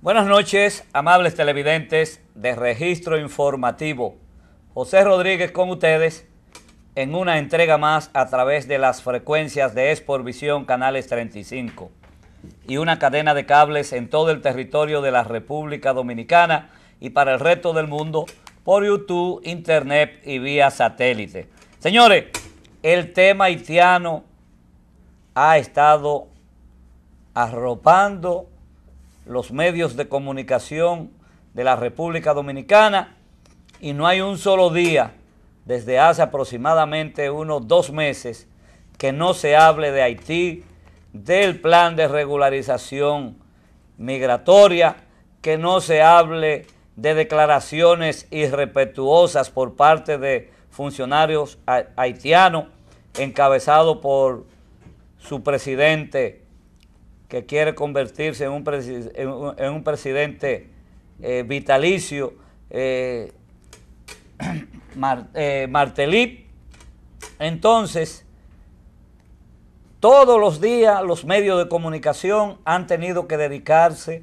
Buenas noches, amables televidentes de Registro Informativo. José Rodríguez con ustedes en una entrega más a través de las frecuencias de Exporvisión Canales 35 y una cadena de cables en todo el territorio de la República Dominicana y para el resto del mundo por YouTube, Internet y vía satélite. Señores, el tema haitiano ha estado arropando los medios de comunicación de la República Dominicana y no hay un solo día desde hace aproximadamente unos 2 meses que no se hable de Haití, del plan de regularización migratoria, que no se hable de declaraciones irrespetuosas por parte de funcionarios haitianos encabezados por su presidente, que quiere convertirse en un presidente vitalicio, Martelly. Entonces, todos los días los medios de comunicación han tenido que dedicarse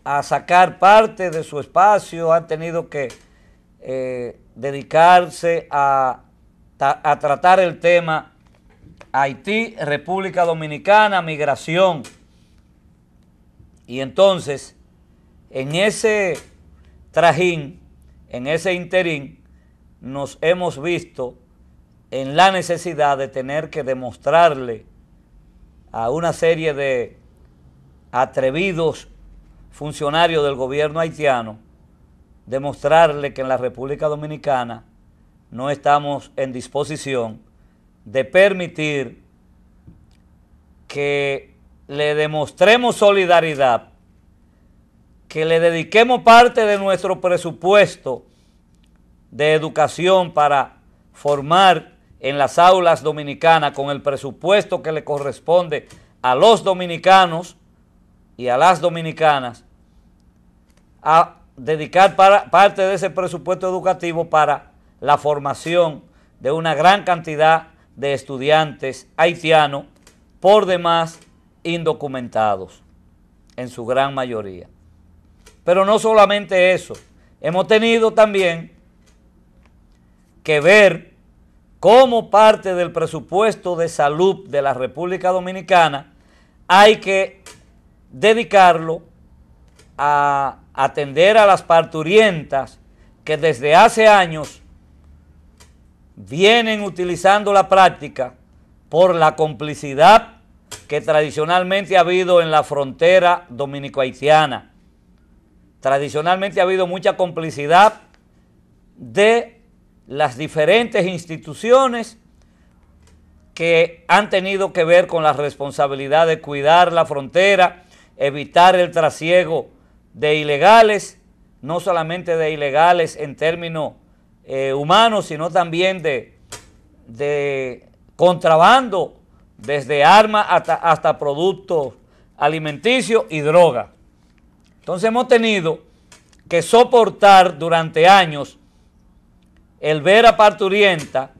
a sacar parte de su espacio, han tenido que dedicarse a tratar el tema Haití, República Dominicana, migración. Y entonces, en ese trajín, en ese interín, nos hemos visto en la necesidad de tener que demostrarle a una serie de atrevidos funcionarios del gobierno haitiano, demostrarle que en la República Dominicana no estamos en disposición de permitir que le demostremos solidaridad, que le dediquemos parte de nuestro presupuesto de educación para formar en las aulas dominicanas con el presupuesto que le corresponde a los dominicanos y a las dominicanas, a dedicar parte de ese presupuesto educativo para la formación de una gran cantidad de estudiantes haitianos, por demás indocumentados, en su gran mayoría. Pero no solamente eso, hemos tenido también que ver cómo parte del presupuesto de salud de la República Dominicana hay que dedicarlo a atender a las parturientas que desde hace años vienen utilizando la práctica por la complicidad que tradicionalmente ha habido en la frontera dominico-haitiana. Tradicionalmente ha habido mucha complicidad de las diferentes instituciones que han tenido que ver con la responsabilidad de cuidar la frontera, evitar el trasiego de ilegales, no solamente de ilegales en términos humanos, sino también de contrabando, desde armas hasta productos alimenticios y droga. Entonces hemos tenido que soportar durante años el ver a parturienta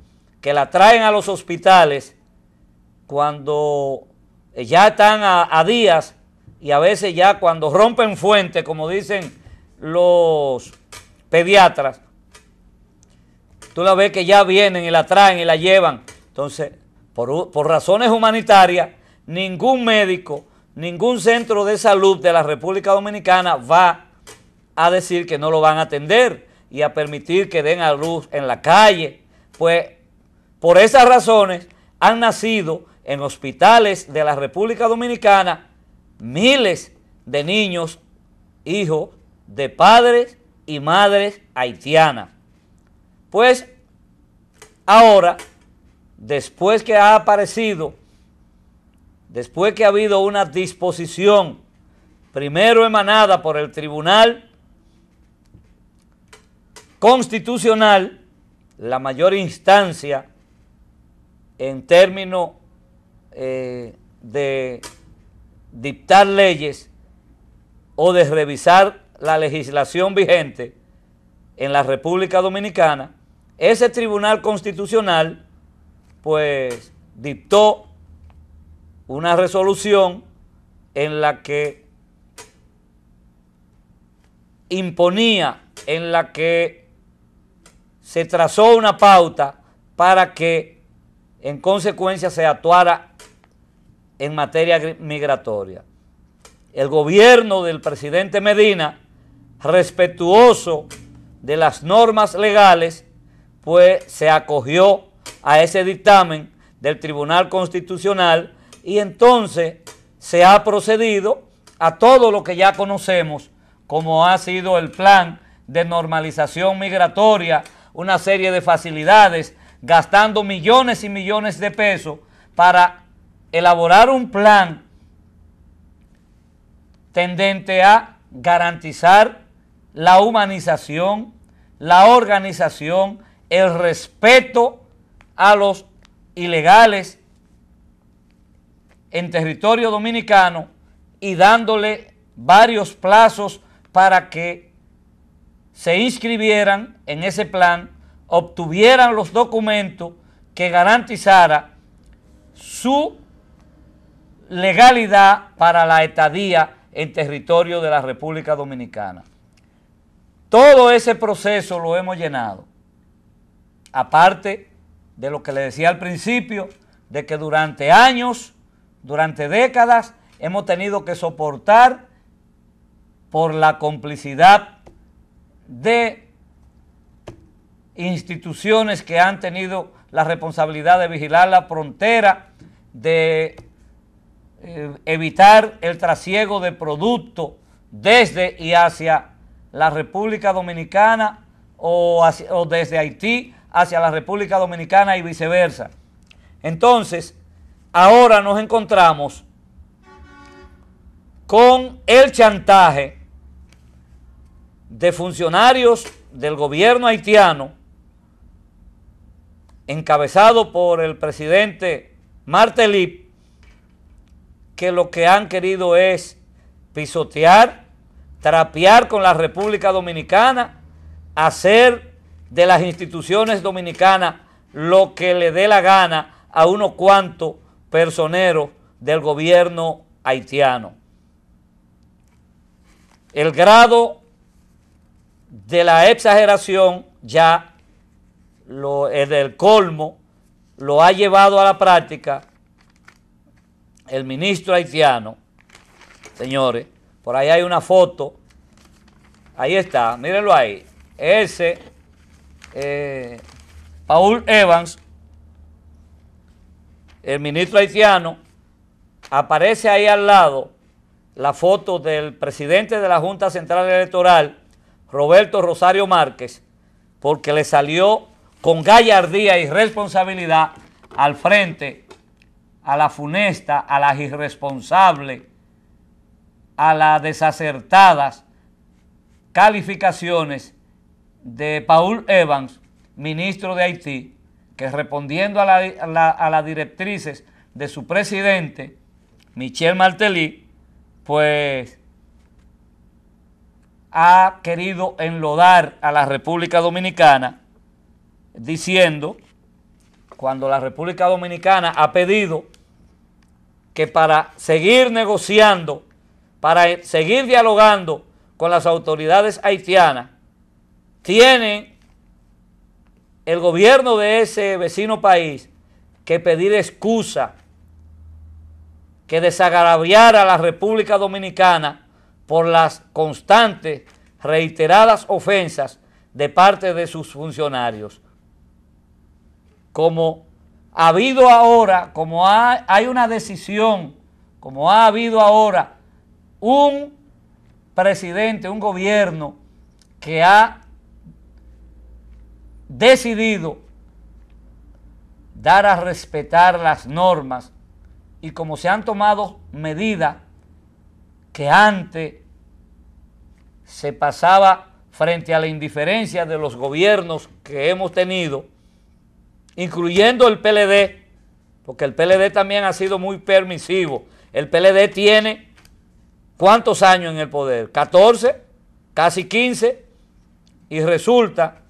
que la traen a los hospitales cuando ya están a días, y a veces ya cuando rompen fuente, como dicen los pediatras, tú la ves que ya vienen y la traen y la llevan. Entonces, por razones humanitarias, ningún médico, ningún centro de salud de la República Dominicana va a decir que no lo van a atender y a permitir que den a luz en la calle. Pues por esas razones han nacido en hospitales de la República Dominicana miles de niños, hijos de padres y madres haitianas. Pues ahora, después que ha aparecido, después que ha habido una disposición, primero emanada por el Tribunal Constitucional, la mayor instancia en términos de dictar leyes o de revisar la legislación vigente en la República Dominicana, ese Tribunal Constitucional pues dictó una resolución en la que imponía, en la que se trazó una pauta para que en consecuencia se actuara en materia migratoria. El gobierno del presidente Medina, respetuoso de las normas legales, pues se acogió a ese dictamen del Tribunal Constitucional y entonces se ha procedido a todo lo que ya conocemos, como ha sido el plan de normalización migratoria, una serie de facilidades, gastando millones y millones de pesos para elaborar un plan tendente a garantizar la humanización, la organización, el respeto a los ilegales en territorio dominicano y dándole varios plazos para que se inscribieran en ese plan, obtuvieran los documentos que garantizara su legalidad para la estadía en territorio de la República Dominicana. Todo ese proceso lo hemos llenado, aparte de lo que le decía al principio, de que durante años, durante décadas, hemos tenido que soportar por la complicidad de instituciones que han tenido la responsabilidad de vigilar la frontera, de evitar el trasiego de productos desde y hacia la República Dominicana o desde Haití hacia la República Dominicana y viceversa. Entonces, ahora nos encontramos con el chantaje de funcionarios del gobierno haitiano, encabezado por el presidente Martelly, que lo que han querido es pisotear, trapear con la República Dominicana, hacer de las instituciones dominicanas lo que le dé la gana a unos cuantos personeros del gobierno haitiano. El grado de la exageración ya del colmo lo ha llevado a la práctica el ministro haitiano. Señores, por ahí hay una foto, ahí está, mírenlo ahí, ese Paul Evans, el ministro haitiano, aparece ahí al lado la foto del presidente de la Junta Central Electoral, Roberto Rosario Márquez, porque le salió con gallardía y responsabilidad al frente a la funesta, a las irresponsables, a las desacertadas calificaciones de Paul Evans, ministro de Haití, que respondiendo a las directrices de su presidente, Michel Martelly, pues ha querido enlodar a la República Dominicana diciendo, cuando la República Dominicana ha pedido que para seguir negociando, para seguir dialogando con las autoridades haitianas, tiene el gobierno de ese vecino país que pedir excusa, que desagraviar a la República Dominicana por las constantes, reiteradas ofensas de parte de sus funcionarios. Como ha habido ahora, como hay una decisión, como ha habido ahora un presidente, un gobierno que ha decidido dar a respetar las normas, y como se han tomado medidas que antes se pasaba frente a la indiferencia de los gobiernos que hemos tenido, incluyendo el PLD, porque el PLD también ha sido muy permisivo. El PLD tiene ¿cuántos años en el poder? 14, casi 15, y resulta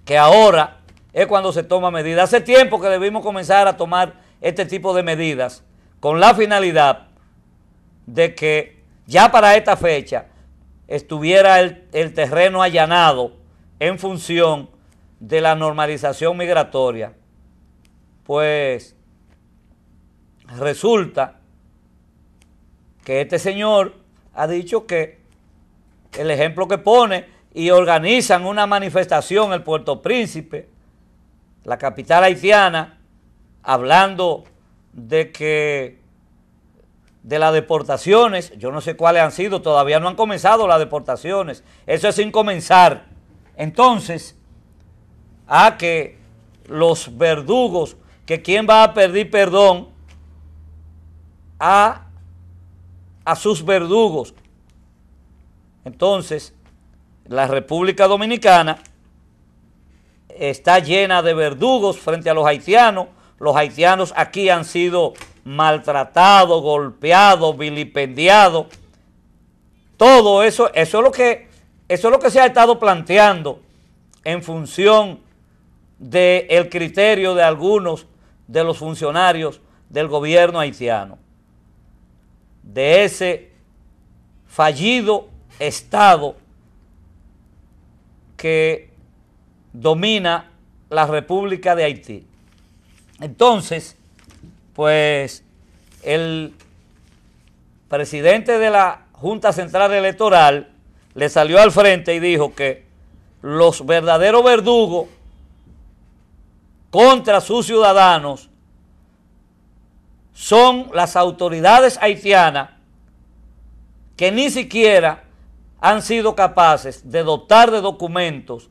que ahora es cuando se toma medidas. Hace tiempo que debimos comenzar a tomar este tipo de medidas con la finalidad de que ya para esta fecha estuviera el terreno allanado en función de la normalización migratoria. Pues resulta que este señor ha dicho que el ejemplo que pone, y organizan una manifestación en Puerto Príncipe, la capital haitiana, hablando de las deportaciones. Yo no sé cuáles han sido, todavía no han comenzado las deportaciones, eso es sin comenzar. Entonces, a que los verdugos, que quién va a pedir perdón a sus verdugos. Entonces, la República Dominicana está llena de verdugos frente a los haitianos. Los haitianos aquí han sido maltratados, golpeados, vilipendiados. Todo eso, eso es lo que se ha estado planteando en función del criterio de algunos de los funcionarios del gobierno haitiano, de ese fallido Estado que domina la República de Haití. Entonces, pues el presidente de la Junta Central Electoral le salió al frente y dijo que los verdaderos verdugos contra sus ciudadanos son las autoridades haitianas, que ni siquiera han sido capaces de dotar de documentos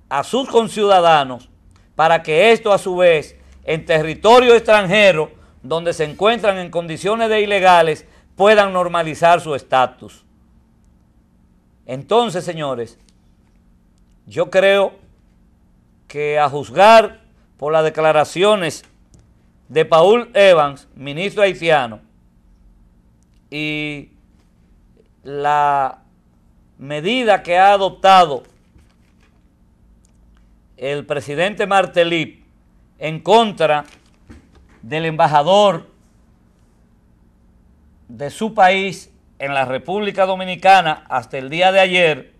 a sus conciudadanos para que esto a su vez en territorio extranjero, donde se encuentran en condiciones de ilegales, puedan normalizar su estatus. Entonces, señores, yo creo que a juzgar por las declaraciones de Paul Evans, ministro haitiano, y la medida que ha adoptado el presidente Martelly en contra del embajador de su país en la República Dominicana hasta el día de ayer,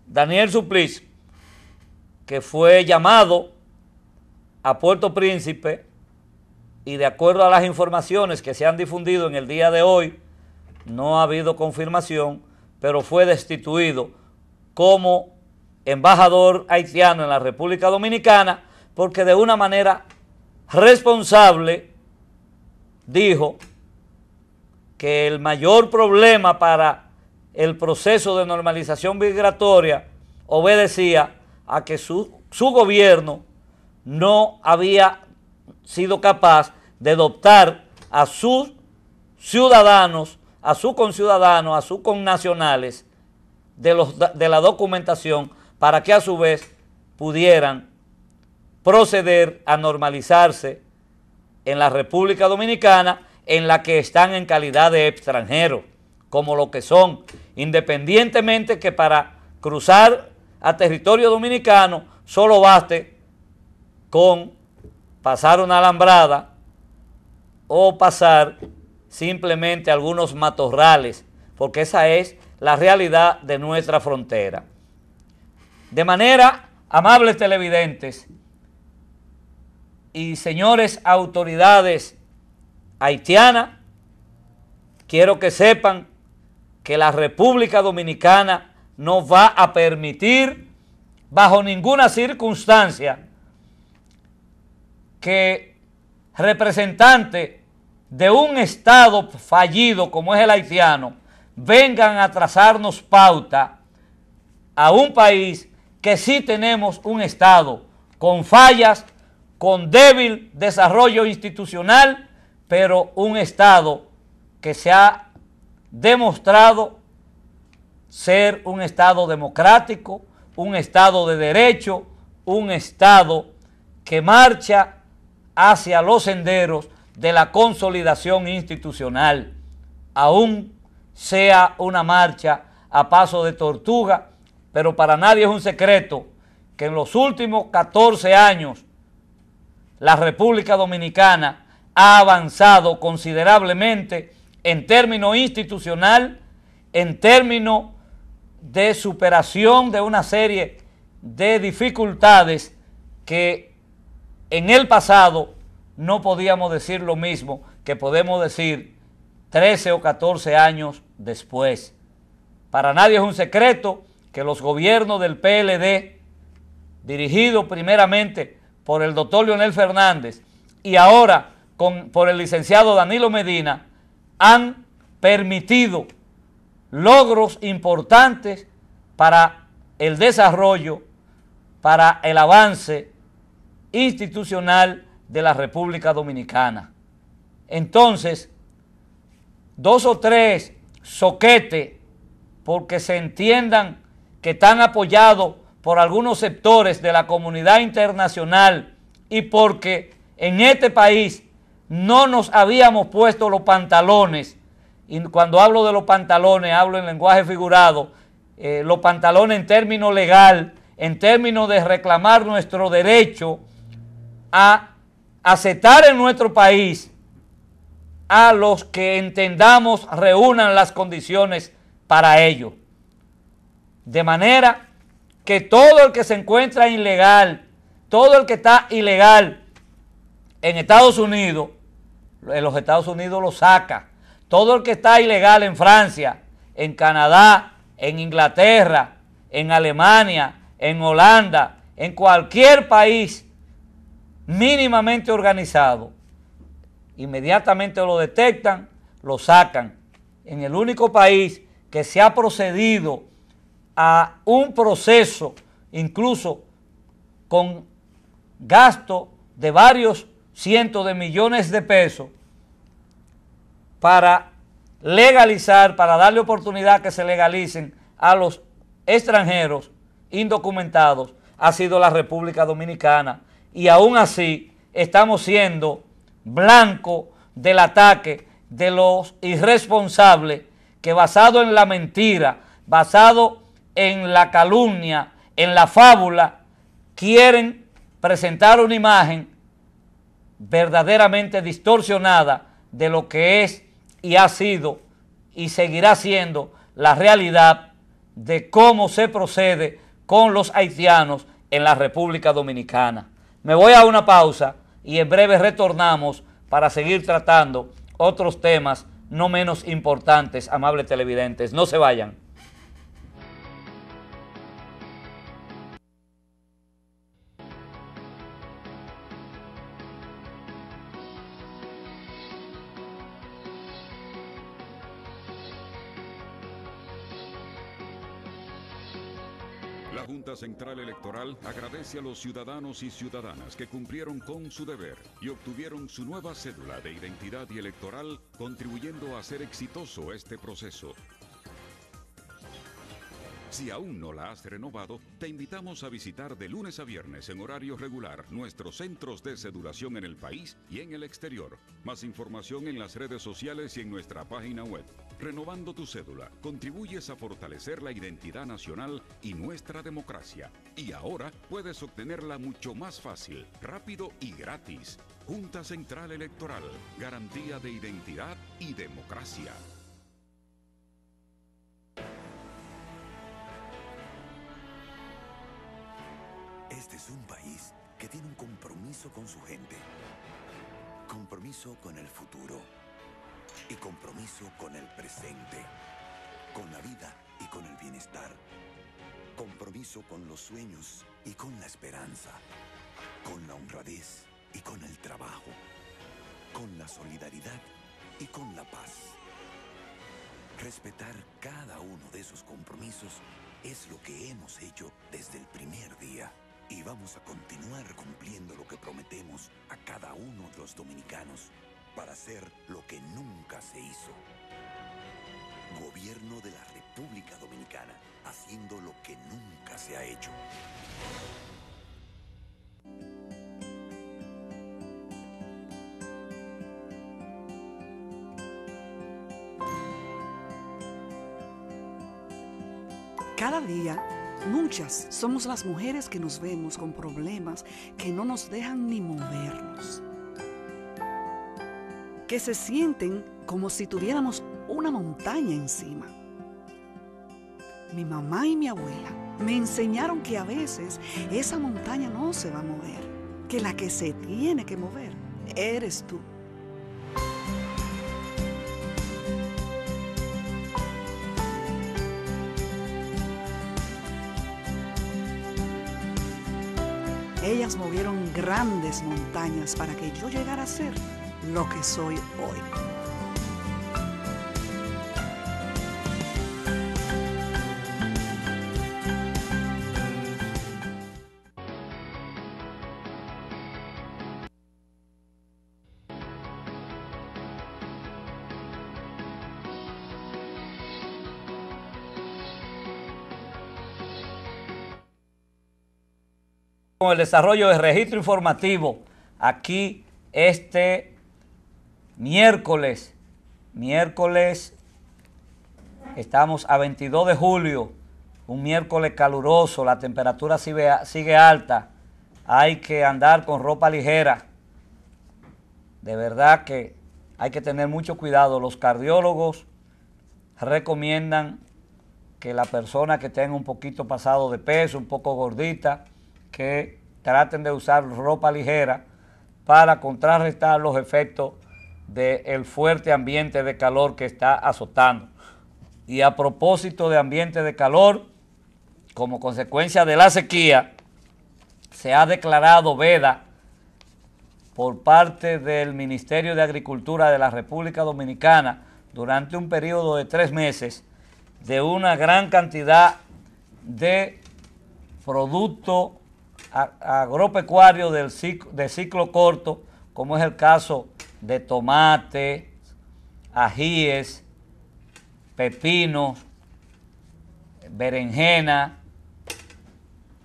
Daniel Suplicy, que fue llamado a Puerto Príncipe y de acuerdo a las informaciones que se han difundido en el día de hoy, no ha habido confirmación, pero fue destituido como embajador haitiano en la República Dominicana porque de una manera responsable dijo que el mayor problema para el proceso de normalización migratoria obedecía a que su gobierno no había sido capaz de adoptar a sus ciudadanos, a sus conciudadanos, a sus connacionales de la documentación para que a su vez pudieran proceder a normalizarse en la República Dominicana, en la que están en calidad de extranjeros, como lo que son, independientemente que para cruzar a territorio dominicano solo baste con pasar una alambrada o pasar simplemente algunos matorrales, porque esa es la realidad de nuestra frontera. De manera, amables televidentes y señores autoridades haitianas, quiero que sepan que la República Dominicana no va a permitir bajo ninguna circunstancia que representantes de un Estado fallido como es el haitiano vengan a trazarnos pauta a un país que sí tenemos un Estado con fallas, con débil desarrollo institucional, pero un Estado que se ha demostrado ser un Estado democrático, un Estado de derecho, un Estado que marcha hacia los senderos de la consolidación institucional, aún sea una marcha a paso de tortuga, pero para nadie es un secreto que en los últimos 14 años la República Dominicana ha avanzado considerablemente en términos institucional en términos de superación de una serie de dificultades que en el pasado no podíamos decir lo mismo que podemos decir 13 o 14 años después. Para nadie es un secreto que los gobiernos del PLD, dirigidos primeramente por el doctor Leonel Fernández y ahora por el licenciado Danilo Medina, han permitido logros importantes para el desarrollo, para el avance institucional de la República Dominicana. Entonces, 2 o 3 soquetes, porque se entiendan que están apoyados por algunos sectores de la comunidad internacional y porque en este país no nos habíamos puesto los pantalones, y cuando hablo de los pantalones hablo en lenguaje figurado, los pantalones en términos legal, en términos de reclamar nuestro derecho a aceptar en nuestro país a los que entendamos reúnan las condiciones para ello. De manera que todo el que se encuentra ilegal, todo el que está ilegal en Estados Unidos, en los Estados Unidos lo saca. Todo el que está ilegal en Francia, en Canadá, en Inglaterra, en Alemania, en Holanda, en cualquier país mínimamente organizado, inmediatamente lo detectan, lo sacan. En el único país que se ha procedido a un proceso, incluso con gasto de varios cientos de millones de pesos, para legalizar, para darle oportunidad que se legalicen a los extranjeros indocumentados, ha sido la República Dominicana. Y aún así estamos siendo blanco del ataque de los irresponsables que, basado en la mentira, basado en la calumnia, en la fábula, quieren presentar una imagen verdaderamente distorsionada de lo que es y ha sido y seguirá siendo la realidad de cómo se procede con los haitianos en la República Dominicana. Me voy a una pausa y en breve retornamos para seguir tratando otros temas no menos importantes, amables televidentes. No se vayan. La Junta Central Electoral agradece a los ciudadanos y ciudadanas que cumplieron con su deber y obtuvieron su nueva cédula de identidad y electoral, contribuyendo a hacer exitoso este proceso. Si aún no la has renovado, te invitamos a visitar de lunes a viernes en horario regular nuestros centros de cedulación en el país y en el exterior. Más información en las redes sociales y en nuestra página web. Renovando tu cédula, contribuyes a fortalecer la identidad nacional y nuestra democracia. Y ahora puedes obtenerla mucho más fácil, rápido y gratis. Junta Central Electoral, garantía de identidad y democracia. Este es un país que tiene un compromiso con su gente, compromiso con el futuro y compromiso con el presente, con la vida y con el bienestar, compromiso con los sueños y con la esperanza, con la honradez y con el trabajo, con la solidaridad y con la paz. Respetar cada uno de esos compromisos es lo que hemos hecho desde el primer día. Y vamos a continuar cumpliendo lo que prometemos a cada uno de los dominicanos para hacer lo que nunca se hizo. Gobierno de la República Dominicana, haciendo lo que nunca se ha hecho. Cada día, muchas somos las mujeres que nos vemos con problemas que no nos dejan ni movernos, que se sienten como si tuviéramos una montaña encima. Mi mamá y mi abuela me enseñaron que a veces esa montaña no se va a mover, que la que se tiene que mover eres tú. Ellas movieron grandes montañas para que yo llegara a ser lo que soy hoy. Con el desarrollo del registro informativo aquí este miércoles estamos a 22 de julio, un miércoles caluroso, la temperatura sigue alta, hay que andar con ropa ligera, de verdad que hay que tener mucho cuidado. Los cardiólogos recomiendan que la persona que tenga un poquito pasado de peso, un poco gordita, que traten de usar ropa ligera para contrarrestar los efectos del fuerte ambiente de calor que está azotando. Y a propósito de ambiente de calor, como consecuencia de la sequía, se ha declarado veda por parte del Ministerio de Agricultura de la República Dominicana durante un periodo de 3 meses de una gran cantidad de productos agropecuarios de ciclo corto, como es el caso de tomate, ajíes, pepinos, berenjena,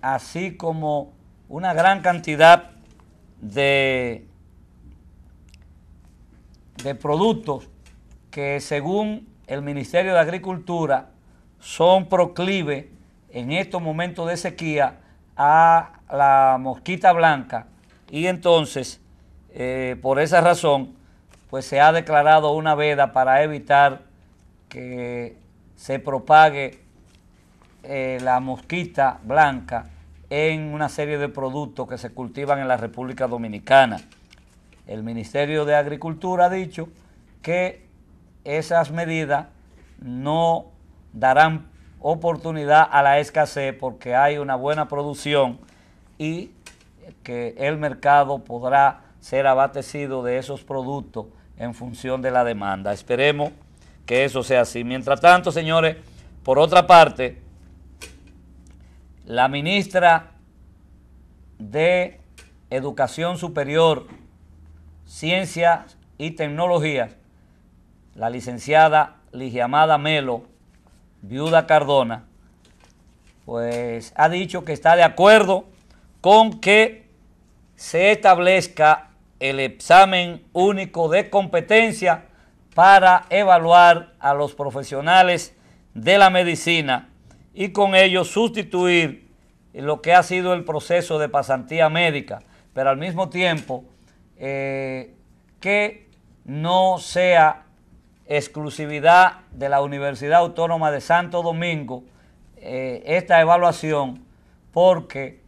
así como una gran cantidad de productos que según el Ministerio de Agricultura son proclives en estos momentos de sequía a la mosquita blanca, y entonces por esa razón pues se ha declarado una veda para evitar que se propague la mosquita blanca en una serie de productos que se cultivan en la República Dominicana. El Ministerio de Agricultura ha dicho que esas medidas no darán oportunidad a la escasez porque hay una buena producción y que el mercado podrá ser abastecido de esos productos en función de la demanda. Esperemos que eso sea así. Mientras tanto, señores, por otra parte, la ministra de Educación Superior, Ciencias y Tecnologías, la licenciada Ligiamada Melo, Viuda Cardona, pues ha dicho que está de acuerdo con que se establezca el examen único de competencia para evaluar a los profesionales de la medicina y con ello sustituir lo que ha sido el proceso de pasantía médica, pero al mismo tiempo que no sea exclusividad de la Universidad Autónoma de Santo Domingo esta evaluación, porque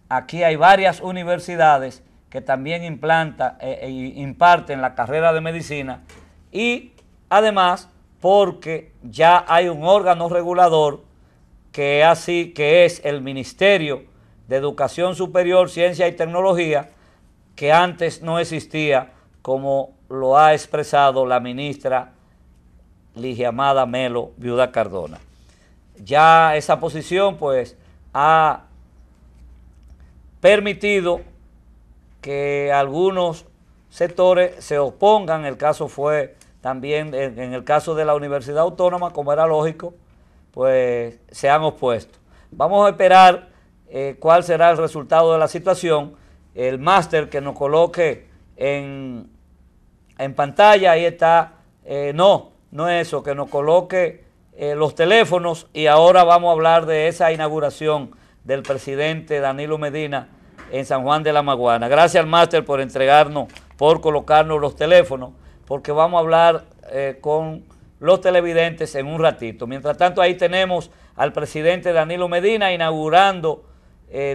aquí hay varias universidades que también imparten la carrera de medicina, y además porque ya hay un órgano regulador que es el Ministerio de Educación Superior, Ciencia y Tecnología, que antes no existía, como lo ha expresado la ministra Ligiamada Melo, Viuda Cardona. Ya esa posición pues ha permitido que algunos sectores se opongan. El caso fue también, en el caso de la Universidad Autónoma, como era lógico, pues se han opuesto. Vamos a esperar cuál será el resultado de la situación. El máster que nos coloque en pantalla, ahí está, no es eso, que nos coloque los teléfonos, y ahora vamos a hablar de esa inauguración del presidente Danilo Medina en San Juan de la Maguana. Gracias al máster por colocarnos los teléfonos, porque vamos a hablar con los televidentes en un ratito. Mientras tanto, ahí tenemos al presidente Danilo Medina inaugurando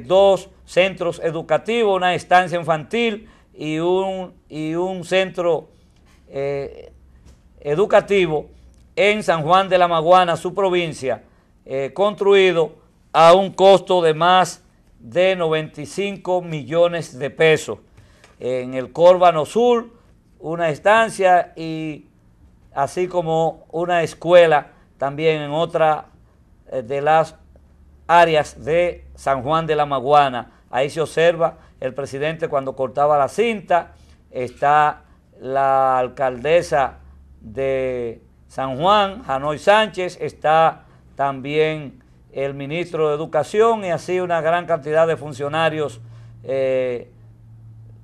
2 centros educativos, una estancia infantil y un centro educativo en San Juan de la Maguana, su provincia, construido a un costo de más de 95 millones de pesos. En el Córbano Sur, una estancia y así como una escuela también en otra de las áreas de San Juan de la Maguana. Ahí se observa el presidente cuando cortaba la cinta, está la alcaldesa de San Juan, Janoy Sánchez, está también el ministro de Educación y así una gran cantidad de funcionarios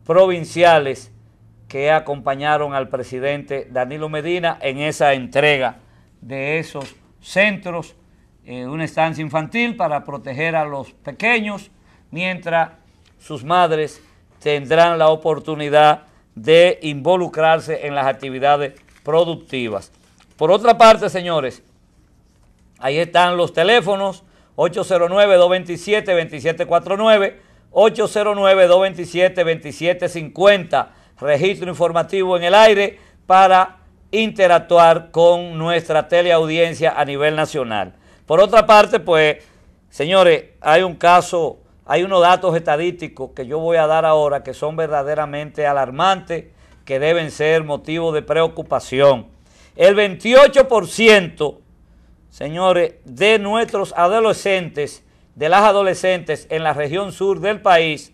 provinciales que acompañaron al presidente Danilo Medina en esa entrega de esos centros, una estancia infantil para proteger a los pequeños, mientras sus madres tendrán la oportunidad de involucrarse en las actividades productivas. Por otra parte, señores, ahí están los teléfonos, 809-227-2749, 809-227-2750, registro informativo en el aire para interactuar con nuestra teleaudiencia a nivel nacional. Por otra parte, pues, señores, hay un caso, hay unos datos estadísticos que yo voy a dar ahora que son verdaderamente alarmantes, que deben ser motivo de preocupación. El 28%, señores, de nuestros adolescentes, de las adolescentes en la región sur del país,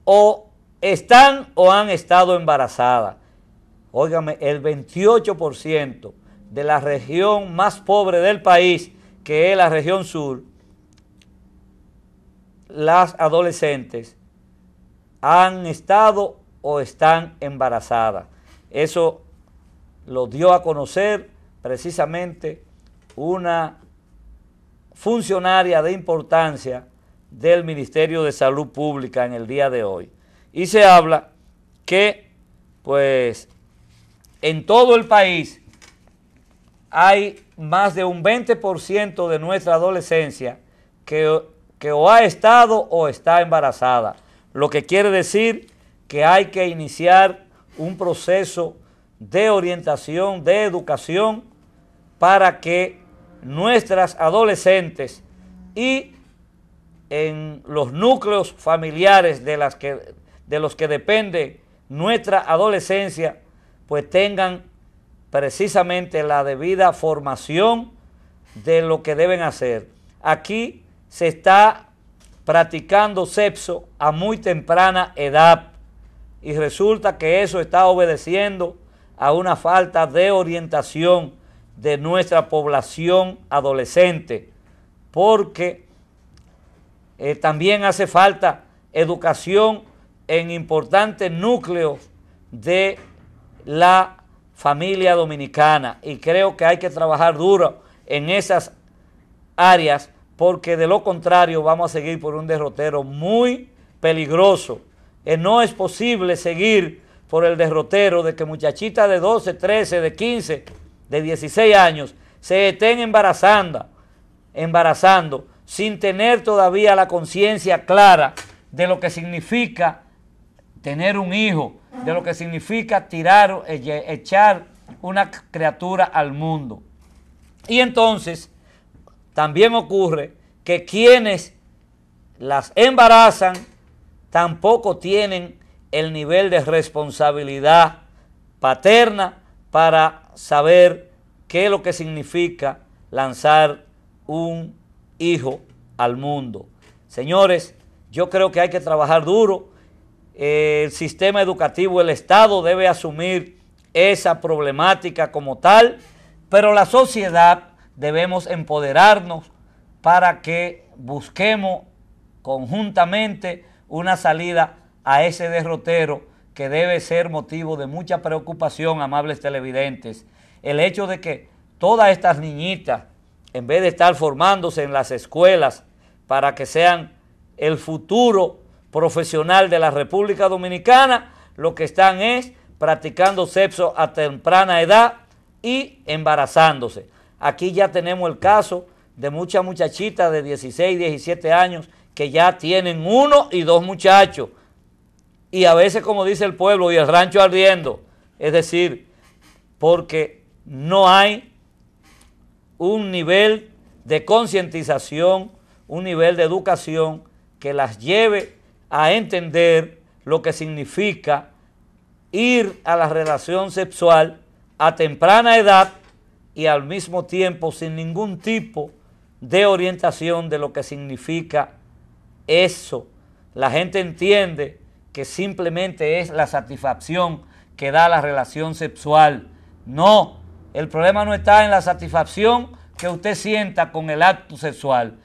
o están o han estado embarazadas. Óigame, el 28% de la región más pobre del país, que es la región sur, las adolescentes han estado o están embarazadas. Eso lo dio a conocer precisamente una funcionaria de importancia del Ministerio de Salud Pública en el día de hoy. Y se habla que, pues, en todo el país hay más de un 20% de nuestra adolescencia que o ha estado o está embarazada, lo que quiere decir que hay que iniciar un proceso de orientación, de educación, para que nuestras adolescentes y en los núcleos familiares de los que depende nuestra adolescencia, pues tengan precisamente la debida formación de lo que deben hacer. Aquí se está practicando sexo a muy temprana edad y resulta que eso está obedeciendo a una falta de orientación de nuestra población adolescente, porque también hace falta educación en importantes núcleos de la familia dominicana y creo que hay que trabajar duro en esas áreas, porque de lo contrario vamos a seguir por un derrotero muy peligroso. No es posible seguir por el derrotero de que muchachitas de 12, 13, de 15, de 16 años se estén embarazando sin tener todavía la conciencia clara de lo que significa tener un hijo, de lo que significa echar una criatura al mundo. Y entonces también ocurre que quienes las embarazan tampoco tienen el nivel de responsabilidad paterna para saber qué es lo que significa lanzar un hijo al mundo. Señores, yo creo que hay que trabajar duro. El sistema educativo, el Estado debe asumir esa problemática como tal, pero la sociedad debemos empoderarnos para que busquemos conjuntamente una salida a ese derrotero que debe ser motivo de mucha preocupación, amables televidentes. El hecho de que todas estas niñitas, en vez de estar formándose en las escuelas para que sean el futuro profesional de la República Dominicana, lo que están es practicando sexo a temprana edad y embarazándose. Aquí ya tenemos el caso de muchas muchachitas de 16, 17 años que ya tienen 1 y 2 muchachos. Y a veces, como dice el pueblo, y el rancho ardiendo. Es decir, porque no hay un nivel de concientización, un nivel de educación que las lleve a entender lo que significa ir a la relación sexual a temprana edad y al mismo tiempo sin ningún tipo de orientación de lo que significa eso. La gente entiende que simplemente es la satisfacción que da la relación sexual. No, el problema no está en la satisfacción que usted sienta con el acto sexual.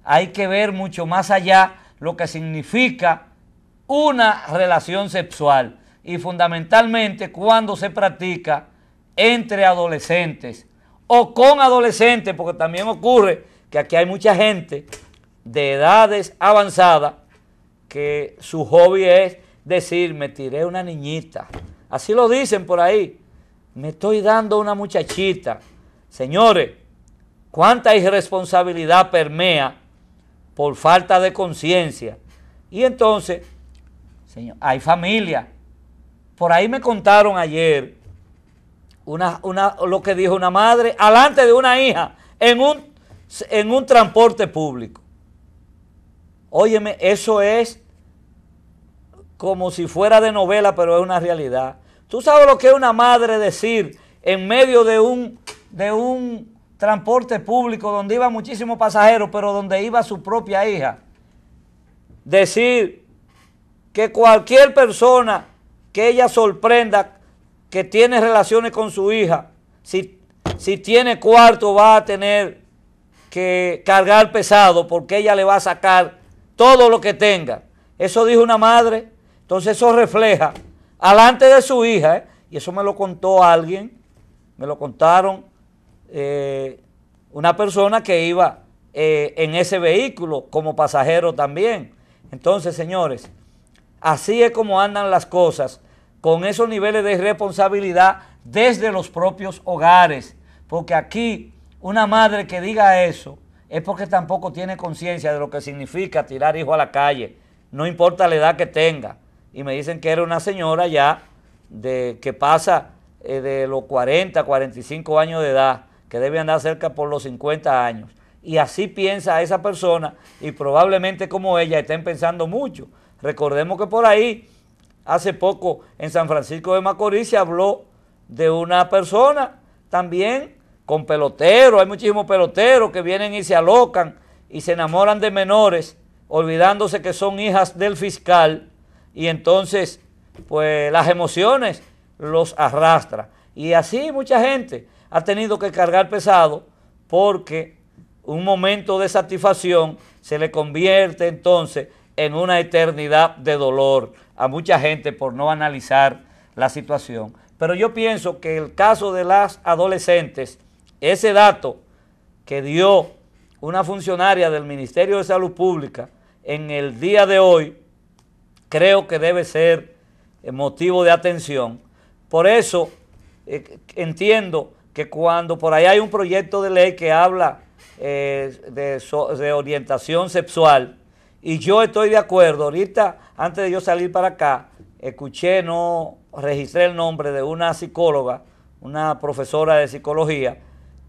Hay que ver mucho más allá lo que significa una relación sexual y fundamentalmente cuando se practica entre adolescentes o con adolescentes, porque también ocurre que aquí hay mucha gente de edades avanzadas que su hobby es decir, me tiré una niñita. Así lo dicen por ahí. Me estoy dando una muchachita. Señores, cuánta irresponsabilidad permea por falta de conciencia. Y entonces, señor, hay familia. Por ahí me contaron ayer lo que dijo una madre alante de una hija en un transporte público. Óyeme, eso es como si fuera de novela, pero es una realidad. ¿Tú sabes lo que es una madre decir en medio de un transporte público donde iban muchísimos pasajeros, pero donde iba su propia hija? Decir que cualquier persona que ella sorprenda que tiene relaciones con su hija, si tiene cuarto va a tener que cargar pesado porque ella le va a sacar todo lo que tenga. Eso dijo una madre. Entonces eso refleja alante de su hija, y eso me lo contó alguien, me lo contaron una persona que iba en ese vehículo como pasajero también. Entonces, señores, así es como andan las cosas con esos niveles de irresponsabilidad desde los propios hogares, porque aquí una madre que diga eso es porque tampoco tiene conciencia de lo que significa tirar hijos a la calle, no importa la edad que tenga. Y me dicen que era una señora ya que pasa de los 40, 45 años de edad, que debe andar cerca por los 50 años. Y así piensa esa persona y probablemente como ella estén pensando mucho. Recordemos que por ahí, hace poco en San Francisco de Macorís se habló de una persona también con peloteros. Hay muchísimos peloteros que vienen y se alocan y se enamoran de menores, olvidándose que son hijas del fiscal. Y entonces, pues las emociones los arrastran. Y así mucha gente ha tenido que cargar pesado porque un momento de satisfacción se le convierte entonces en una eternidad de dolor a mucha gente por no analizar la situación. Pero yo pienso que el caso de las adolescentes, ese dato que dio una funcionaria del Ministerio de Salud Pública en el día de hoy, creo que debe ser motivo de atención. Por eso entiendo que cuando por ahí hay un proyecto de ley que habla de orientación sexual, y yo estoy de acuerdo, ahorita antes de yo salir para acá, no registré el nombre de una psicóloga, una profesora de psicología,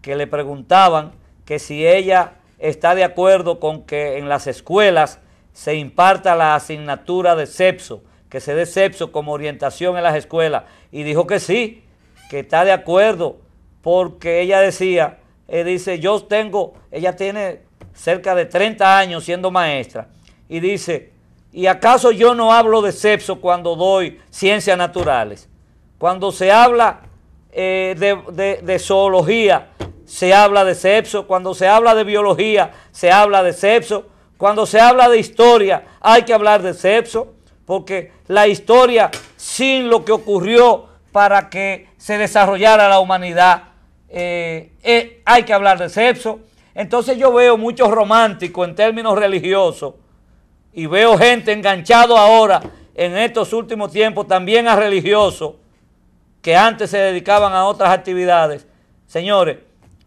que le preguntaban que si ella está de acuerdo con que en las escuelas se imparta la asignatura de sexo, que se dé sexo como orientación en las escuelas, y dijo que sí, que está de acuerdo, porque ella decía, ella tiene cerca de 30 años siendo maestra, y dice, ¿y acaso yo no hablo de sexo cuando doy ciencias naturales? Cuando se habla de zoología, se habla de sexo. Cuando se habla de biología, se habla de sexo. Cuando se habla de historia, hay que hablar de sexo, porque la historia, sin lo que ocurrió para que se desarrollara la humanidad, hay que hablar de sexo. Entonces yo veo muchos románticos en términos religiosos y veo gente enganchado ahora en estos últimos tiempos también a religiosos que antes se dedicaban a otras actividades. Señores,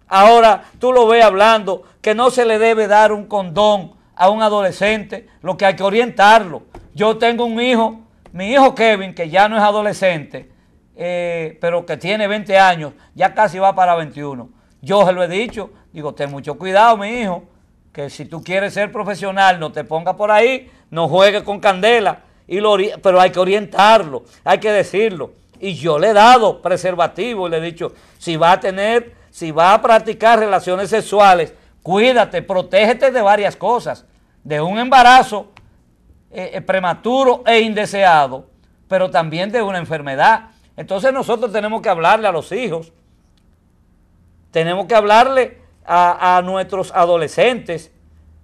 Ahora tú lo ves hablando que no se le debe dar un condón a un adolescente, lo que hay que orientarlo. Yo tengo un hijo, mi hijo Kevin, que ya no es adolescente, pero que tiene 20 años, ya casi va para 21. Yo se lo he dicho, digo, ten mucho cuidado, mi hijo, que si tú quieres ser profesional, no te pongas por ahí, no juegues con candela, pero hay que orientarlo, hay que decirlo. Y yo le he dado preservativo y le he dicho, si va a practicar relaciones sexuales, cuídate, protégete de varias cosas, de un embarazo prematuro e indeseado, pero también de una enfermedad. Entonces nosotros tenemos que hablarle a los hijos, tenemos que hablarle a nuestros adolescentes,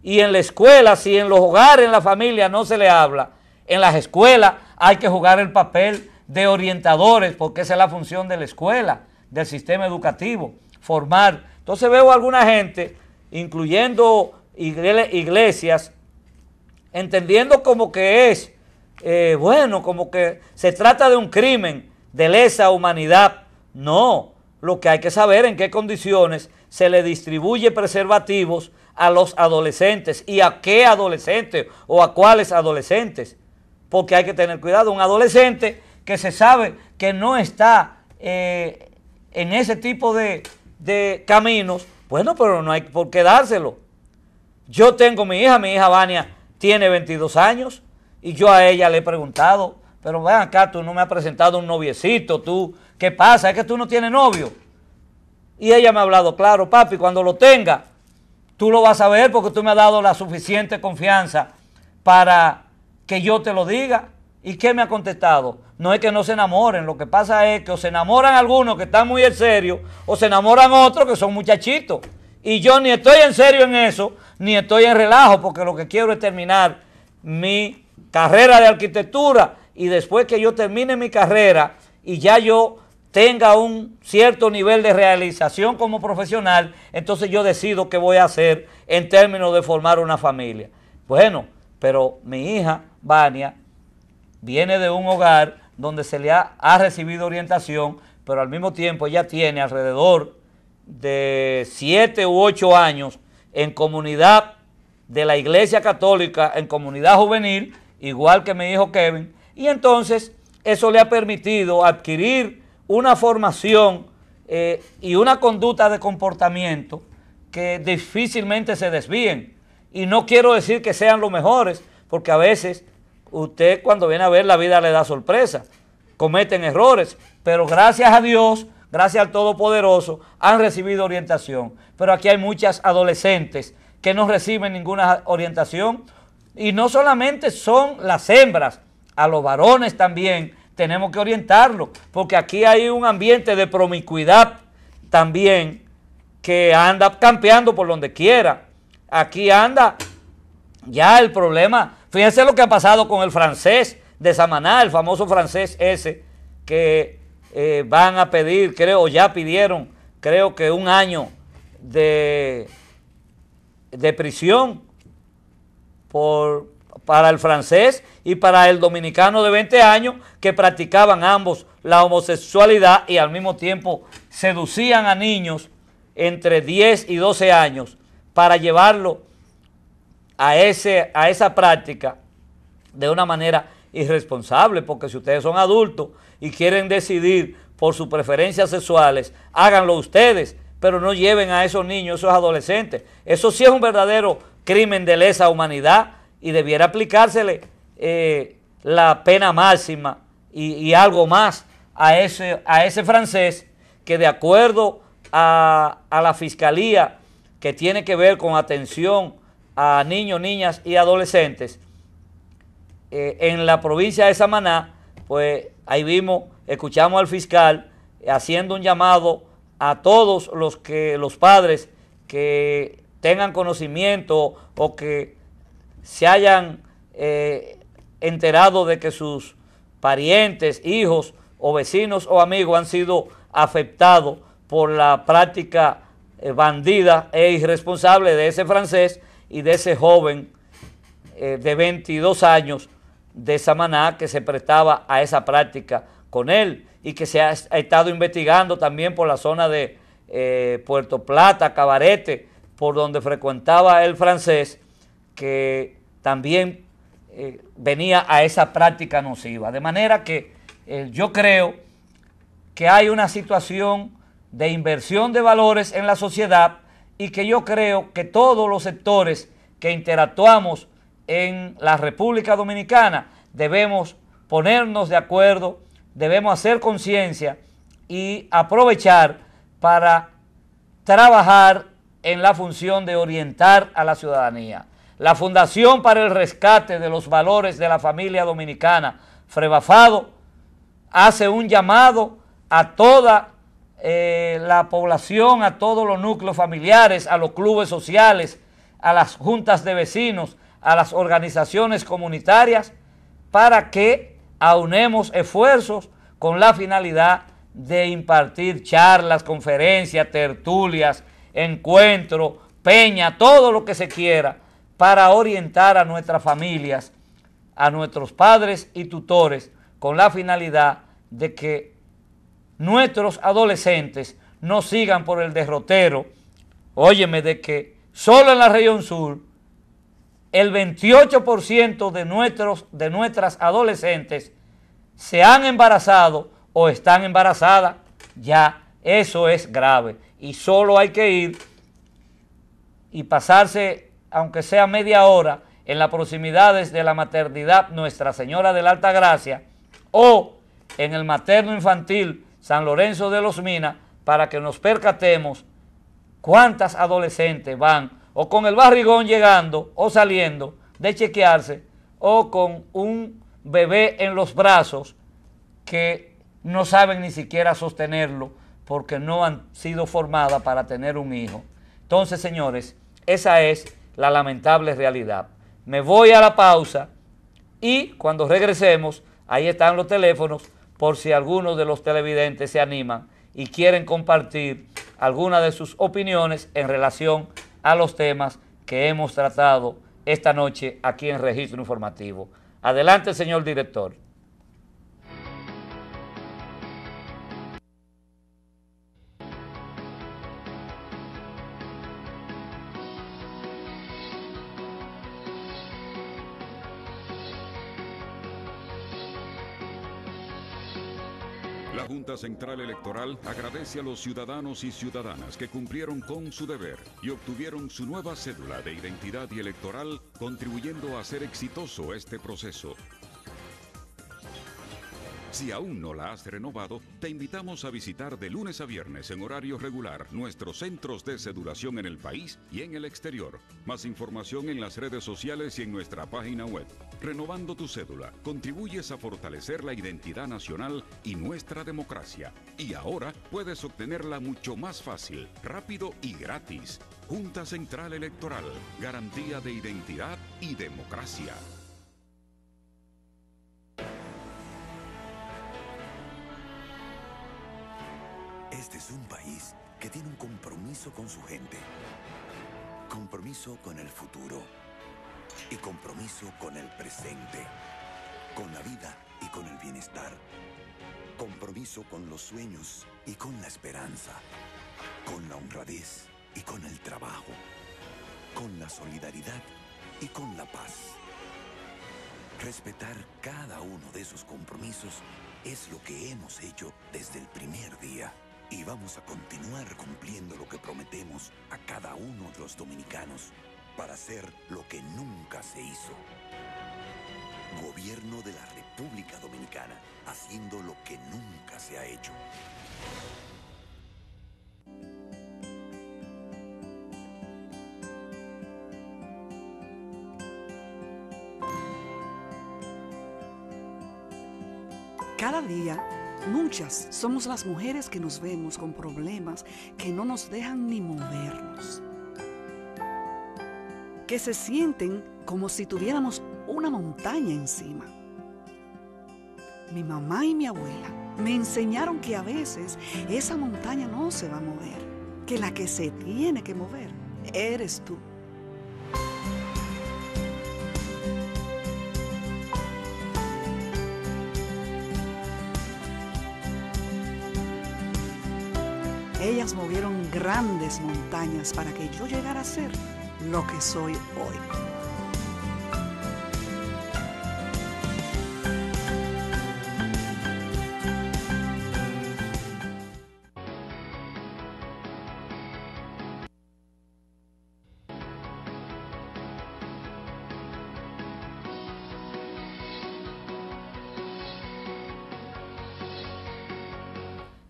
y en la escuela, si en los hogares, en la familia no se le habla, en las escuelas hay que jugar el papel de orientadores, porque esa es la función de la escuela, del sistema educativo, formar. Entonces veo a alguna gente, incluyendo iglesias, entendiendo como que es, como que se trata de un crimen de lesa humanidad. No, lo que hay que saber en qué condiciones se le distribuye preservativos a los adolescentes y a qué adolescentes o a cuáles adolescentes, porque hay que tener cuidado. Un adolescente que se sabe que no está en ese tipo de caminos, bueno, pero no hay por qué dárselo. Yo tengo mi hija Vania tiene 22 años y yo a ella le he preguntado, pero ven acá, tú no me has presentado un noviecito, tú, ¿qué pasa? Es que tú no tienes novio. Y ella me ha hablado, claro, papi, cuando lo tenga, tú lo vas a ver porque tú me has dado la suficiente confianza para que yo te lo diga. ¿Y qué me ha contestado? No es que no se enamoren, lo que pasa es que o se enamoran algunos que están muy en serio, o se enamoran otros que son muchachitos. Y yo ni estoy en serio en eso, ni estoy en relajo, porque lo que quiero es terminar mi carrera de arquitectura, y después que yo termine mi carrera y ya yo tenga un cierto nivel de realización como profesional, entonces yo decido qué voy a hacer en términos de formar una familia. Bueno, pero mi hija, Vania, viene de un hogar donde se le ha recibido orientación, pero al mismo tiempo ella tiene alrededor de 7 u 8 años en comunidad de la Iglesia Católica, en comunidad juvenil, igual que mi hijo Kevin, y entonces eso le ha permitido adquirir una formación y una conducta de comportamiento que difícilmente se desvíen. Y no quiero decir que sean los mejores, porque a veces usted cuando viene a ver la vida le da sorpresa, cometen errores, pero gracias a Dios, gracias al Todopoderoso, han recibido orientación. Pero aquí hay muchas adolescentes que no reciben ninguna orientación, y no solamente son las hembras, a los varones también tenemos que orientarlos, porque aquí hay un ambiente de promiscuidad también que anda campeando por donde quiera. Aquí anda ya el problema. Fíjense lo que ha pasado con el francés de Samaná, el famoso francés ese, que van a pedir, creo, ya pidieron, creo que 1 año de prisión para el francés y para el dominicano de 20 años que practicaban ambos la homosexualidad y al mismo tiempo seducían a niños entre 10 y 12 años para llevarlo a esa práctica de una manera irresponsable, porque si ustedes son adultos y quieren decidir por sus preferencias sexuales, háganlo ustedes, pero no lleven a esos niños, esos adolescentes. Eso sí es un verdadero crimen de lesa humanidad y debiera aplicársele la pena máxima y algo más a ese francés que, de acuerdo a la fiscalía que tiene que ver con atención a niños, niñas y adolescentes, en la provincia de Samaná, pues ahí escuchamos al fiscal haciendo un llamado a todos los padres que tengan conocimiento o que se hayan enterado de que sus parientes, hijos o vecinos o amigos han sido afectados por la práctica bandida e irresponsable de ese francés y de ese joven de 22 años de Samaná que se prestaba a esa práctica con él, y que se ha estado investigando también por la zona de Puerto Plata, Cabarete, por donde frecuentaba el francés, que también venía a esa práctica nociva. De manera que yo creo que hay una situación de inversión de valores en la sociedad y que yo creo que todos los sectores que interactuamos en la República Dominicana debemos ponernos de acuerdo, debemos hacer conciencia y aprovechar para trabajar en la función de orientar a la ciudadanía. La Fundación para el Rescate de los Valores de la Familia Dominicana, FREVAFADO, hace un llamado a toda la población, a todos los núcleos familiares, a los clubes sociales, a las juntas de vecinos, a las organizaciones comunitarias, para que aunemos esfuerzos con la finalidad de impartir charlas, conferencias, tertulias, encuentros, peña, todo lo que se quiera, para orientar a nuestras familias, a nuestros padres y tutores, con la finalidad de que nuestros adolescentes no sigan por el derrotero. Óyeme, de que solo en la región sur el 28% de nuestras adolescentes se han embarazado o están embarazadas. Ya eso es grave y solo hay que ir y pasarse, aunque sea media hora, en las proximidades de la maternidad Nuestra Señora de la Altagracia o en el materno infantil San Lorenzo de los Minas, para que nos percatemos cuántas adolescentes van o con el barrigón llegando o saliendo de chequearse o con un bebé en los brazos que no saben ni siquiera sostenerlo porque no han sido formadas para tener un hijo. Entonces, señores, esa es la lamentable realidad. Me voy a la pausa y cuando regresemos, ahí están los teléfonos por si algunos de los televidentes se animan y quieren compartir alguna de sus opiniones en relación a los temas que hemos tratado esta noche aquí en Registro Informativo. Adelante, señor director. La Junta Central Electoral agradece a los ciudadanos y ciudadanas que cumplieron con su deber y obtuvieron su nueva cédula de identidad y electoral, contribuyendo a hacer exitoso este proceso. Si aún no la has renovado, te invitamos a visitar de lunes a viernes en horario regular nuestros centros de cedulación en el país y en el exterior. Más información en las redes sociales y en nuestra página web. Renovando tu cédula, contribuyes a fortalecer la identidad nacional y nuestra democracia. Y ahora puedes obtenerla mucho más fácil, rápido y gratis. Junta Central Electoral, garantía de identidad y democracia. Este es un país que tiene un compromiso con su gente. Compromiso con el futuro. Y compromiso con el presente. Con la vida y con el bienestar. Compromiso con los sueños y con la esperanza. Con la honradez y con el trabajo. Con la solidaridad y con la paz. Respetar cada uno de esos compromisos es lo que hemos hecho desde el primer día. Y vamos a continuar cumpliendo lo que prometemos a cada uno de los dominicanos para hacer lo que nunca se hizo. Gobierno de la República Dominicana, haciendo lo que nunca se ha hecho. Cada día, muchas somos las mujeres que nos vemos con problemas que no nos dejan ni movernos. Que se sienten como si tuviéramos una montaña encima. Mi mamá y mi abuela me enseñaron que a veces esa montaña no se va a mover, que la que se tiene que mover eres tú. Ellas movieron grandes montañas para que yo llegara a ser lo que soy hoy.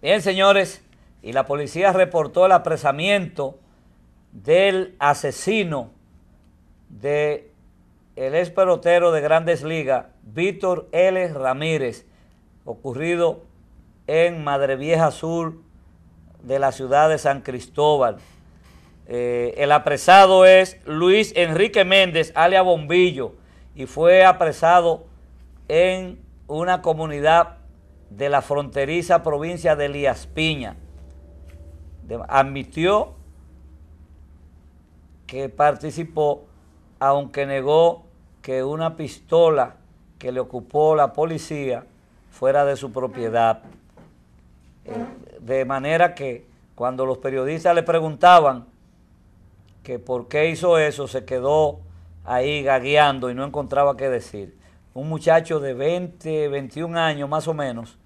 Bien, señores, y la policía reportó el apresamiento del asesino de el ex pelotero de Grandes Ligas, Víctor L. Ramírez, ocurrido en Madre Vieja Sur de la ciudad de San Cristóbal. El apresado es Luis Enrique Méndez, alias Bombillo, y fue apresado en una comunidad de la fronteriza provincia de Elías Piña. Admitió que participó, aunque negó que una pistola que le ocupó la policía fuera de su propiedad. De manera que cuando los periodistas le preguntaban que por qué hizo eso, se quedó ahí gagueando y no encontraba qué decir. Un muchacho de 20, 21 años más o menos.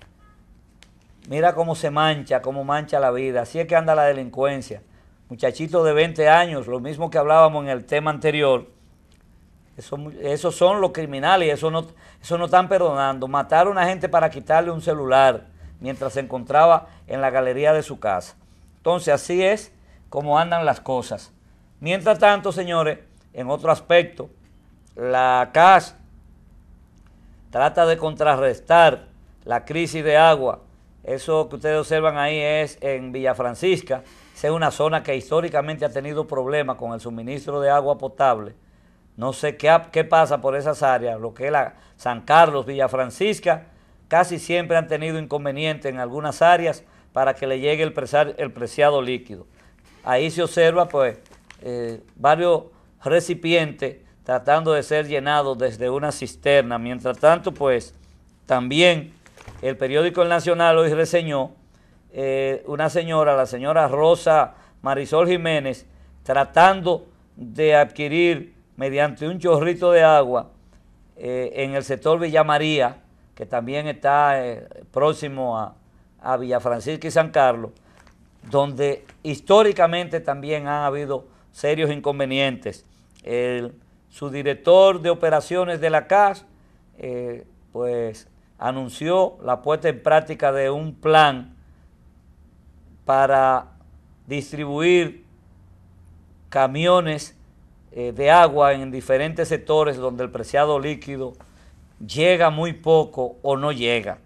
Mira cómo se mancha, cómo mancha la vida. Así es que anda la delincuencia. Muchachito de 20 años, lo mismo que hablábamos en el tema anterior. Esos son los criminales y eso no están perdonando. Matar a una gente para quitarle un celular mientras se encontraba en la galería de su casa. Entonces así es como andan las cosas. Mientras tanto, señores, en otro aspecto, la CAS trata de contrarrestar la crisis de agua. Eso que ustedes observan ahí es en Villa Francisca. Esa es una zona que históricamente ha tenido problemas con el suministro de agua potable. No sé qué pasa por esas áreas, lo que es la San Carlos, Villa Francisca, casi siempre han tenido inconvenientes en algunas áreas para que le llegue el preciado líquido. Ahí se observa pues varios recipientes tratando de ser llenados desde una cisterna. Mientras tanto, pues también el periódico El Nacional hoy reseñó una señora, la señora Rosa Marisol Jiménez, tratando de adquirir mediante un chorrito de agua en el sector Villa María, que también está próximo a Villa Francisca y San Carlos, donde históricamente también han habido serios inconvenientes. Su director de operaciones de la CAS, pues anunció la puesta en práctica de un plan para distribuir camiones de agua en diferentes sectores donde el preciado líquido llega muy poco o no llega.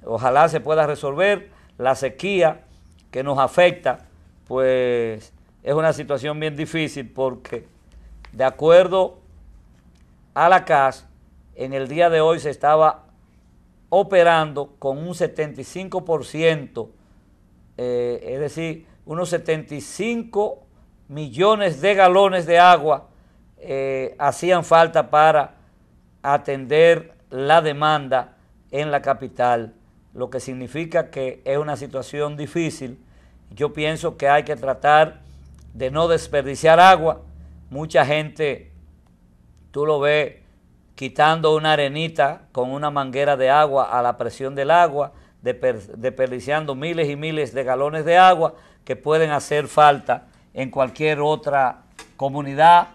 Ojalá se pueda resolver. La sequía que nos afecta, pues es una situación bien difícil porque de acuerdo a la CAS, en el día de hoy se estaba operando con un 75%, es decir, unos 75 millones de galones de agua hacían falta para atender la demanda en la capital, lo que significa que es una situación difícil. Yo pienso que hay que tratar de no desperdiciar agua. Mucha gente, tú lo ves, quitando una arenita con una manguera de agua a la presión del agua, desperdiciando miles y miles de galones de agua que pueden hacer falta en cualquier otra comunidad,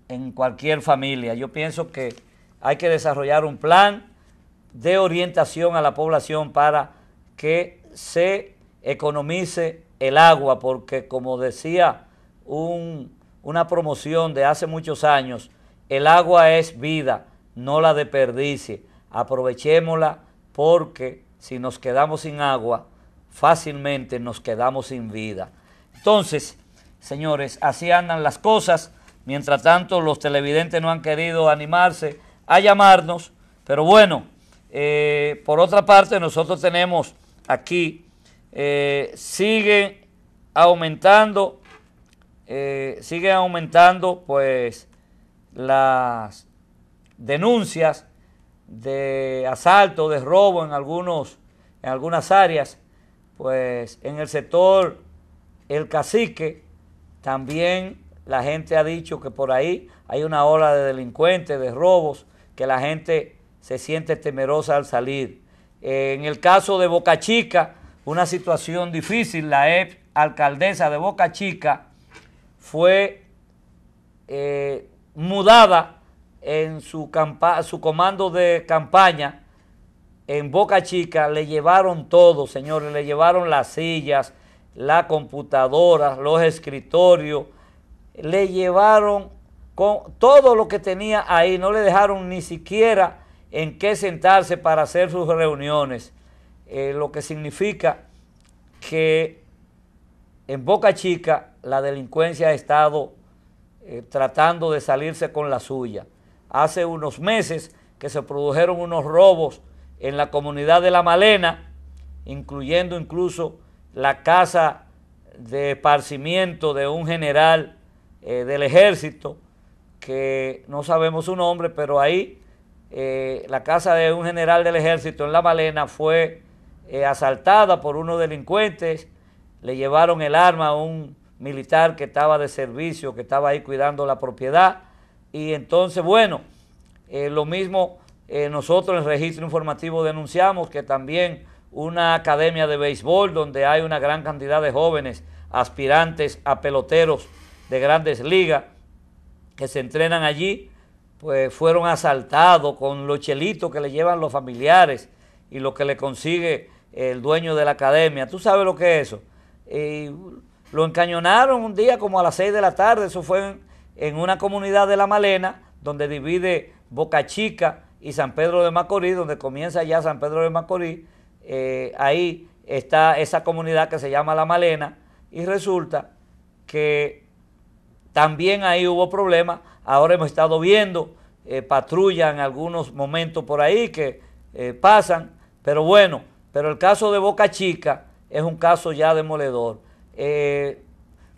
en cualquier familia. Yo pienso que hay que desarrollar un plan de orientación a la población para que se economice el agua, porque como decía una promoción de hace muchos años, el agua es vida, no la desperdicie. Aprovechémosla porque si nos quedamos sin agua, fácilmente nos quedamos sin vida. Entonces, señores, así andan las cosas. Mientras tanto, los televidentes no han querido animarse a llamarnos, pero bueno, por otra parte, nosotros tenemos aquí, sigue aumentando pues las denuncias de asalto, de robo en algunas áreas, pues en el sector el Cacique, también la gente ha dicho que por ahí hay una ola de delincuentes, de robos, que la gente se siente temerosa al salir. En el caso de Boca Chica, una situación difícil. La ex alcaldesa de Boca Chica fue mudada en su comando de campaña en Boca Chica. Le llevaron todo, señores, le llevaron las sillas, la computadora, los escritorios, le llevaron con todo lo que tenía ahí, no le dejaron ni siquiera en qué sentarse para hacer sus reuniones, lo que significa que en Boca Chica la delincuencia ha estado tratando de salirse con la suya. Hace unos meses que se produjeron unos robos en la comunidad de La Malena, incluyendo incluso la casa de esparcimiento de un general del ejército, que no sabemos su nombre, pero ahí la casa de un general del ejército en La Malena fue asaltada por unos delincuentes. Le llevaron el arma a un militar que estaba de servicio, que estaba ahí cuidando la propiedad. Y entonces, bueno, lo mismo nosotros en el registro informativo denunciamos que también una academia de béisbol donde hay una gran cantidad de jóvenes aspirantes a peloteros de grandes ligas que se entrenan allí, pues fueron asaltados con los chelitos que le llevan los familiares y lo que le consigue el dueño de la academia. ¿Tú sabes lo que es eso? Lo encañonaron un día como a las 6 de la tarde, eso fue en una comunidad de La Malena, donde divide Boca Chica y San Pedro de Macorís, donde comienza ya San Pedro de Macorís. Ahí está esa comunidad que se llama La Malena, y resulta que también ahí hubo problemas. Ahora hemos estado viendo patrulla en algunos momentos por ahí que pasan, pero bueno, pero el caso de Boca Chica es un caso ya demoledor.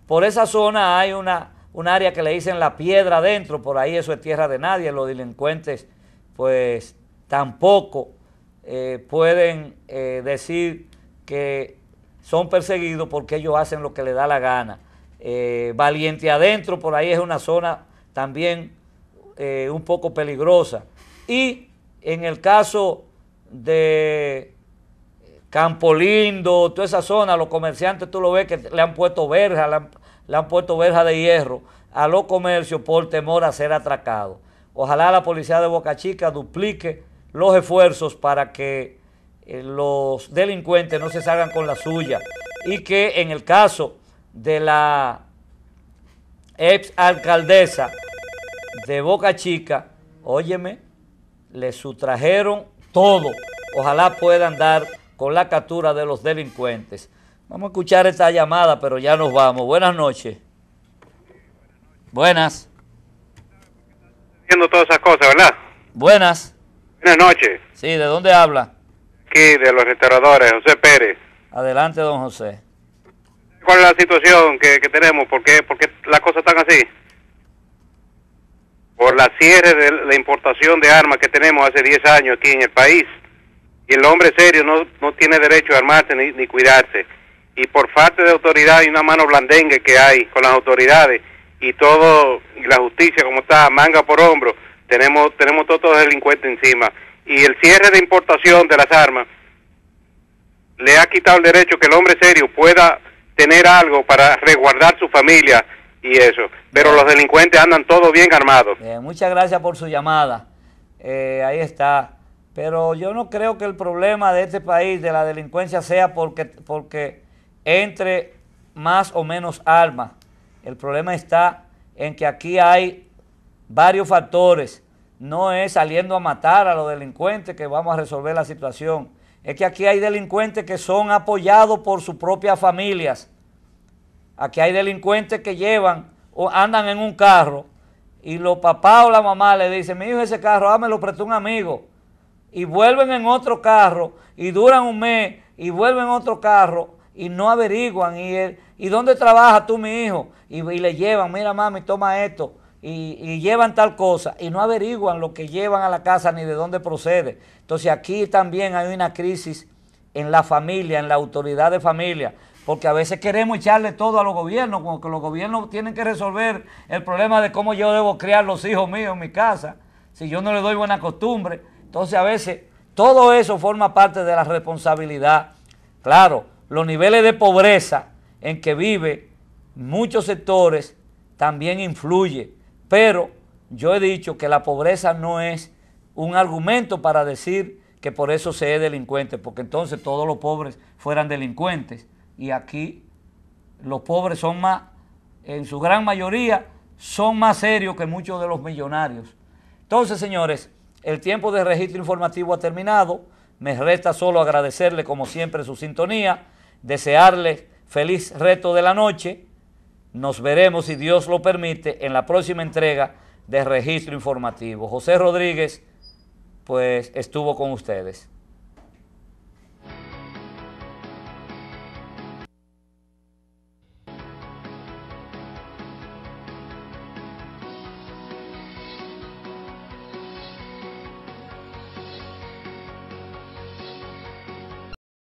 Por esa zona hay un área que le dicen La Piedra adentro, por ahí eso es tierra de nadie. Los delincuentes pues tampoco pueden decir que son perseguidos porque ellos hacen lo que les da la gana. Valiente adentro, por ahí es una zona también un poco peligrosa. Y en el caso de Campo Lindo, toda esa zona, los comerciantes tú lo ves que le han puesto verja, le han puesto verja de hierro a los comercios por temor a ser atracados. Ojalá la policía de Boca Chica duplique los esfuerzos para que los delincuentes no se salgan con la suya, y que en el caso de la ex alcaldesa de Boca Chica, óyeme, le sustrajeron todo. Ojalá puedan dar con la captura de los delincuentes. Vamos a escuchar esta llamada, pero ya nos vamos. Buenas noches. Buenas. Viendo todas esas cosas, ¿verdad? Buenas. Buenas noches. Sí, ¿de dónde habla? Aquí de los restauradores, José Pérez. Adelante, don José. ¿Cuál es la situación que tenemos? ¿Por qué las cosas están así? Por la cierre de la importación de armas que tenemos hace 10 años aquí en el país. Y el hombre serio no tiene derecho a armarse ni cuidarse. Y por falta de autoridad y una mano blandengue que hay con las autoridades y todo, y la justicia como está, manga por hombro, tenemos todos los delincuentes encima. Y el cierre de importación de las armas le ha quitado el derecho que el hombre serio pueda tener algo para resguardar su familia y eso. Pero los delincuentes andan todos bien armados. Muchas gracias por su llamada. Ahí está. Pero yo no creo que el problema de este país, de la delincuencia, sea porque entre más o menos armas. El problema está en que aquí hay varios factores. No es saliendo a matar a los delincuentes que vamos a resolver la situación. Es que aquí hay delincuentes que son apoyados por sus propias familias. Aquí hay delincuentes que llevan o andan en un carro y los papás o la mamá le dicen: mi hijo, ese carro, me lo prestó un amigo. Y vuelven en otro carro y duran un mes y vuelven en otro carro y no averiguan. ¿Y dónde trabaja tú, mi hijo? Y le llevan: mira, mami, toma esto. Y llevan tal cosa y no averiguan lo que llevan a la casa ni de dónde procede. Entonces aquí también hay una crisis en la familia, en la autoridad de familia, porque a veces queremos echarle todo a los gobiernos, como que los gobiernos tienen que resolver el problema de cómo yo debo criar los hijos míos en mi casa, si yo no le doy buena costumbre. Entonces a veces todo eso forma parte de la responsabilidad. Claro, los niveles de pobreza en que vive muchos sectores también influye, pero yo he dicho que la pobreza no es un argumento para decir que por eso se es delincuente, porque entonces todos los pobres fueran delincuentes, y aquí los pobres son más, en su gran mayoría, son más serios que muchos de los millonarios. Entonces, señores, el tiempo de registro informativo ha terminado. Me resta solo agradecerle como siempre su sintonía, desearle feliz resto de la noche. Nos veremos, si Dios lo permite, en la próxima entrega de registro informativo. José Rodríguez, pues, estuvo con ustedes.